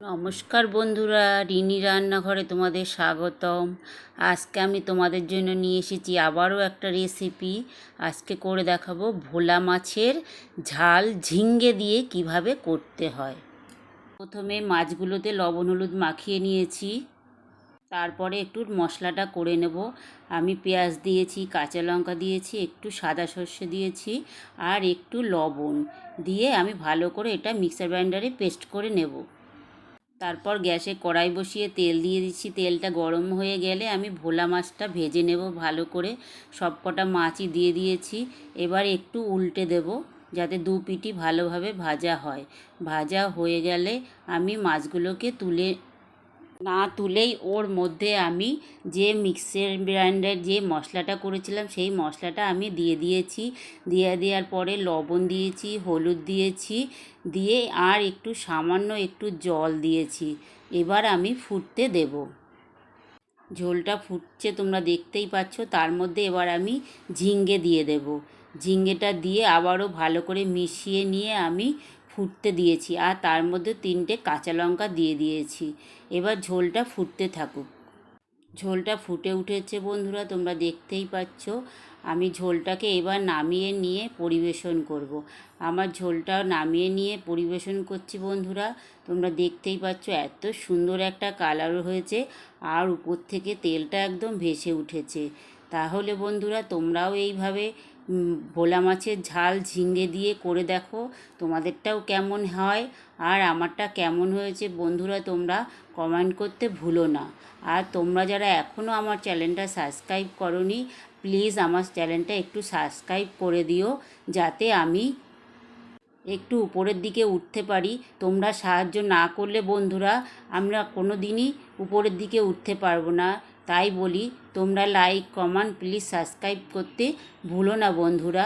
নমস্কার বন্ধুরা, রিনি রান্নাঘরে তোমাদের স্বাগতম। আজকে আমি তোমাদের জন্য নিয়ে এসেছি আবারও একটা রেসিপি। আজকে করে দেখাবো ভোলা মাছের ঝাল ঝিঙ্গে দিয়ে কিভাবে করতে হয়। প্রথমে মাছগুলোতে লবণ হলুদ মাখিয়ে নিয়েছি, তারপরে একটু মশলাটা করে নেব। আমি পেঁয়াজ দিয়েছি, কাঁচা লঙ্কা দিয়েছি, একটু সাদা সর্ষে দিয়েছি আর একটু লবণ দিয়ে আমি ভালো করে এটা মিক্সার গ্রাইন্ডারে পেস্ট করে নেব। তারপর গ্যাসে কড়াই বসিয়ে তেল দিয়ে দিচ্ছি। তেলটা গরম হয়ে গেলে আমি ভোলা মাছটা ভেজে নেব ভালো করে। সব কটা মাছই দিয়ে দিয়েছি। এবার একটু উল্টে দেব যাতে দু পিঠই ভালোভাবে ভাজা হয়। ভাজা হয়ে গেলে আমি মাছগুলোকে তুলেই ওর মধ্যে আমি যে মিক্সার গ্রাইন্ডার যে মশলাটা করেছিলাম সেই মশলাটা আমি দিয়ে দিয়েছি। দিয়ে দেওয়ার পরে লবণ দিয়েছি, হলুদ দিয়েছি, দিয়ে আর একটু সামান্য একটু জল দিয়েছি। এবার আমি ফুটতে দেব। ঝোলটা ফুটছে তোমরা দেখতেই পাচ্ছ। তার মধ্যে এবার আমি ঝিঙ্গে দিয়ে দেব। ঝিঙ্গেটা দিয়ে আবারও ভালো করে মিশিয়ে নিয়ে আমি ফুটতে দিয়েছি আর তার মধ্যে 3টে কাঁচা লঙ্কা দিয়ে দিয়েছি। এবার ঝোলটা ফুটতে থাকুক। ঝোলটা ফুটে উঠেছে বন্ধুরা, তোমরা দেখতেই পাচ্ছ। আমি ঝোলটাকে এবার নামিয়ে নিয়ে পরিবেশন করব। আমার ঝোলটা নামিয়ে নিয়ে পরিবেশন করছি বন্ধুরা। তোমরা দেখতেই পাচ্ছ এত সুন্দর একটা কালার হয়েছে আর উপর থেকে তেলটা একদম ভেসে উঠেছে। তাহলে বন্ধুরা তোমরাও এইভাবে ভোলা মাছের ঝাল ঝিঙ্গে দিয়ে করে দেখো তোমাদেরটাও কেমন হয় আর আমারটা কেমন হয়েছে বন্ধুরা তোমরা কমেন্ট করতে ভুলো না। আর তোমরা যারা এখনও আমার চ্যানেলটা সাবস্ক্রাইব করোনি, প্লিজ আমার চ্যানেলটা একটু সাবস্ক্রাইব করে দিও যাতে আমি একটু উপরের দিকে উঠতে পারি। তোমরা সাহায্য না করলে বন্ধুরা আমরা কোনো দিনই উপরের দিকে উঠতে পারবো না। তাই বলি তোমরা লাইক কমেন্ট প্লিজ সাবস্ক্রাইব করতে ভুলো না বন্ধুরা।